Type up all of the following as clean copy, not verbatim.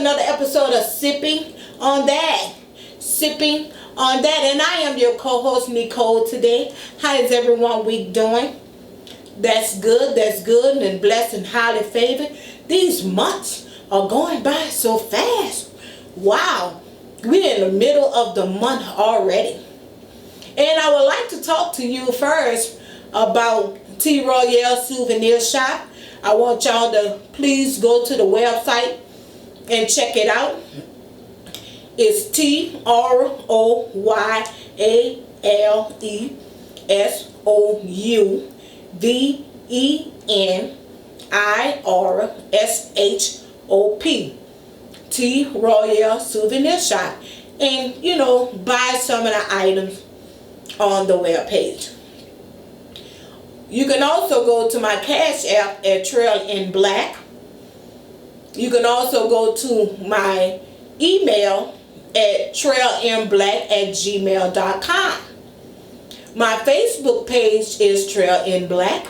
another episode of Sipping on That. Sipping on That. And I am your co-host, Nicole, today. How is everyone week doing? That's good, and blessed and highly favored. These months are going by so fast. Wow, we're in the middle of the month already. And I would like to talk to you first about T Royale Souvenir Shop. I want y'all to please go to the website and check it out. It's TROYALESOUVENIRSHOP. T Royale Souvenir Shop. And, buy some of the items on the webpage. You can also go to my Cash App at Trail in Black. You can also go to my email at trailinblack@gmail.com. My Facebook page is Trail in Black.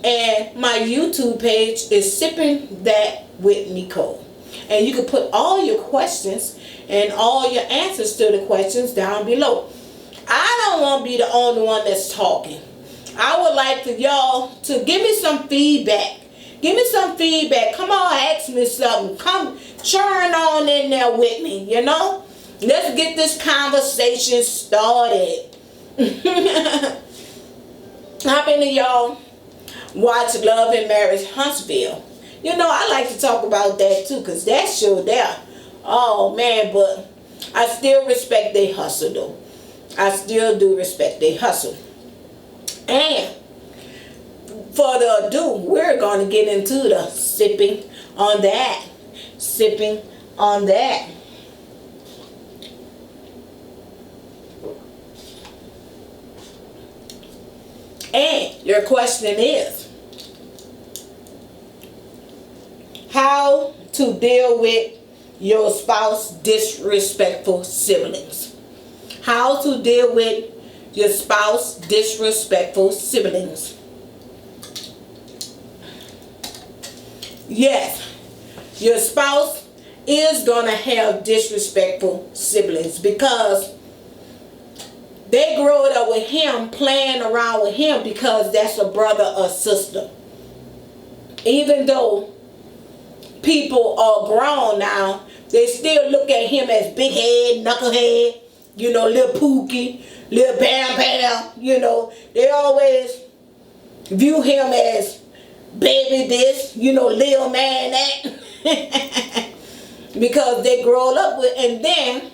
And my YouTube page is Sipping That with Nicole. And you can put all your questions and all your answers to the questions down below. I don't want to be the only one that's talking. I would like for y'all to give me some feedback. Give me some feedback. Come on, ask me something. Come churn on in there with me, Let's get this conversation started. How many of y'all watch Love and Marriage Huntsville? I like to talk about that too, because that show there, oh man, but I still respect their hustle though. I still do respect their hustle. And further ado, we're going to get into the sipping on that. Sipping on that. And your question is, how to deal with your spouse disrespectful siblings. How to deal with your spouse disrespectful siblings. Yes, your spouse is going to have disrespectful siblings because they grew up with him, playing around with him because that's a brother or sister. Even though people are grown now, they still look at him as big head, knucklehead, little Pookie, little Bam Bam, They always view him as baby this, little man that. Because they grow up with, and then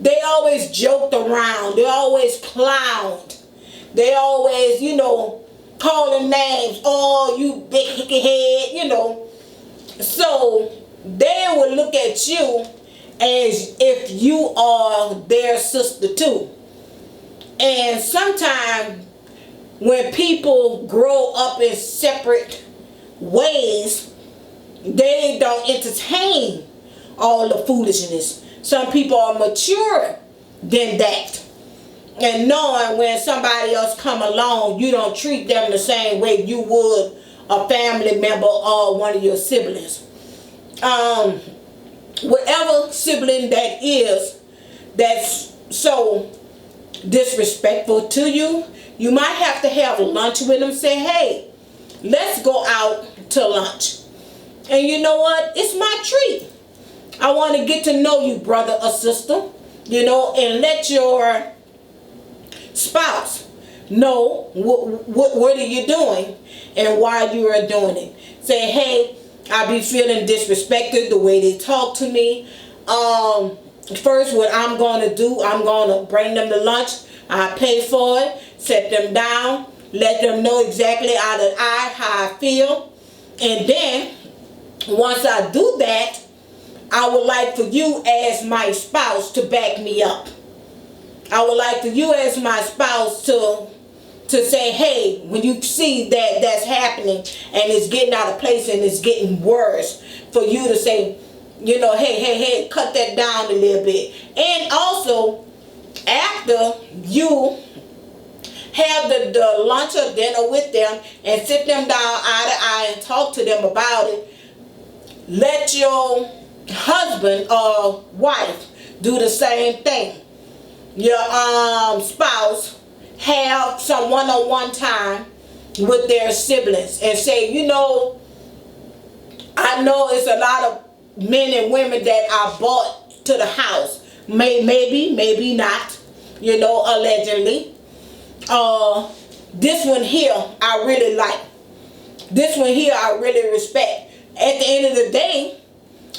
they always joked around. They always clowned. They always, calling names. Oh, you big hickey head, So they will look at you as if you are their sister too. And sometimes when people grow up in separate ways, they don't entertain all the foolishness. Some people are mature than that. And knowing when somebody else come along, you don't treat them the same way you would a family member or one of your siblings. Whatever sibling that is that's so disrespectful to you, you might have to have lunch with them. Say, hey, let's go out to lunch. And you know what? It's my treat. I want to get to know you, brother or sister, and let your spouse know what are you doing and why you are doing it. Say, hey, I be feeling disrespected the way they talk to me. First, what I'm going to do, I'm going to bring them to lunch. I pay for it, set them down, let them know exactly how I feel. And then, once I do that, I would like for you as my spouse to back me up. I would like for you as my spouse to say, hey, when you see that that's happening and it's getting out of place and it's getting worse, for you to say, hey, cut that down a little bit. And also, after you have the lunch or dinner with them and sit them down eye to eye and talk to them about it, let your husband or wife do the same thing. Your spouse have some one-on-one time with their siblings and say, you know, I know it's a lot of men and women that are brought to the house. Maybe not, you know, allegedly. This one here I really like. This one here I really respect. At the end of the day,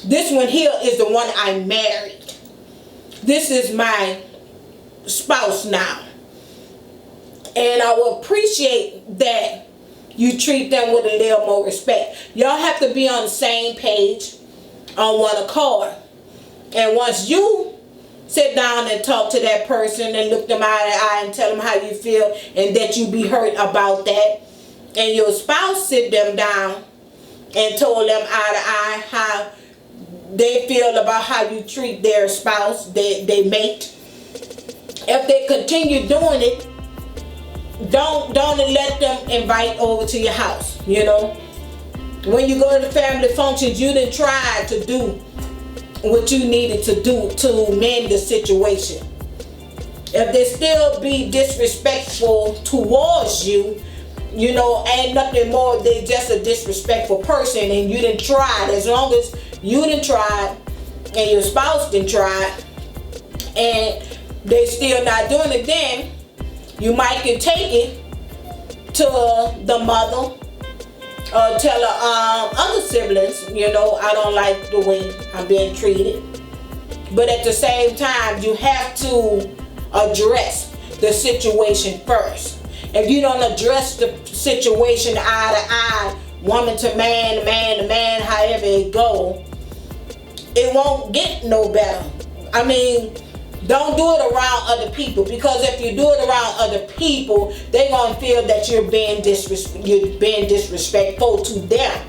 this one here is the one I married. This is my spouse now. And I will appreciate that you treat them with a little more respect. Y'all have to be on the same page, on one accord. And once you sit down and talk to that person and look them eye to eye and tell them how you feel and that you be hurt about that, and your spouse sit them down and told them eye to eye how they feel about how you treat their spouse, they mate. If they continue doing it, don't let them invite over to your house, you know. When you go to the family functions, you didn't try to do what you needed to do to mend the situation. If they still be disrespectful towards you, you know, ain't nothing more than just a disrespectful person, and you didn't try it. As long as you didn't try it and your spouse didn't try it and they still not doing it, then you might can take it to the mother or tell her other siblings, you know, I don't like the way I'm being treated. But at the same time, you have to address the situation first. If you don't address the situation eye to eye, woman to man, man to man, however it go, it won't get no better. I mean, don't do it around other people, because if you do it around other people, they're gonna feel that you're being disrespectful to them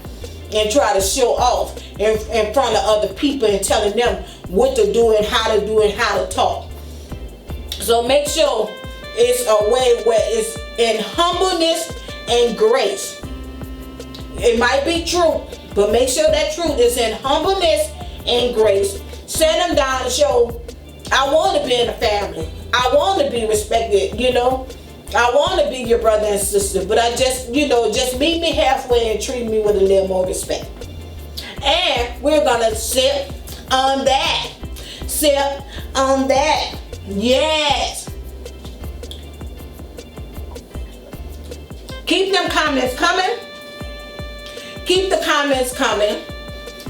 and try to show off in front of other people and telling them what to do and how to do and how to talk. So make sure it's a way where it's in humbleness and grace. It might be true, but make sure that truth is in humbleness and grace. Sit them down and show, I want to be in a family. I want to be respected, you know. I want to be your brother and sister, but I just, you know, just meet me halfway and treat me with a little more respect. And we're going to sip on that. Sip on that. Yes. Keep them comments coming. Keep the comments coming.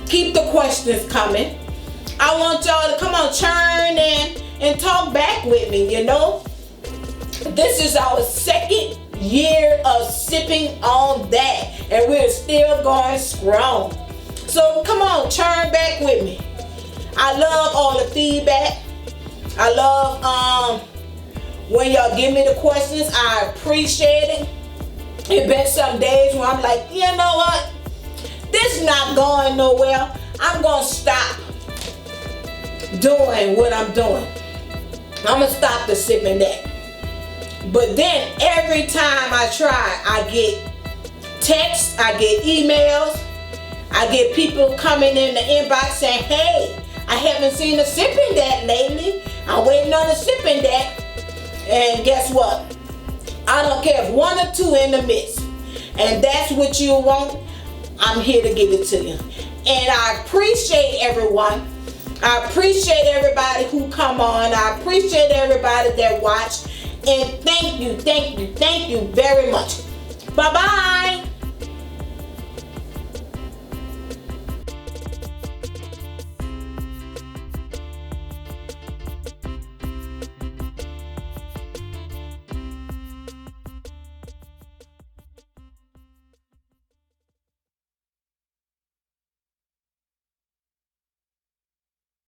Keep the questions coming. I want y'all to come on, churn in and talk back with me, you know. This is our second year of sipping on that, and we're still going strong. So come on, churn back with me. I love all the feedback. I love when y'all give me the questions. I appreciate it. It's been some days where I'm like, you know what? This is not going nowhere. I'm going to stop doing what I'm doing. I'm going to stop the sipping that. But then every time I try, I get texts, I get emails, I get people coming in the inbox saying, hey, I haven't seen a sipping that lately. I'm waiting on a sipping that. And guess what? I don't care if one or two in the midst. And that's what you want. I'm here to give it to you. And I appreciate everyone. I appreciate everybody who come on. I appreciate everybody that watch. And thank you very much. Bye-bye.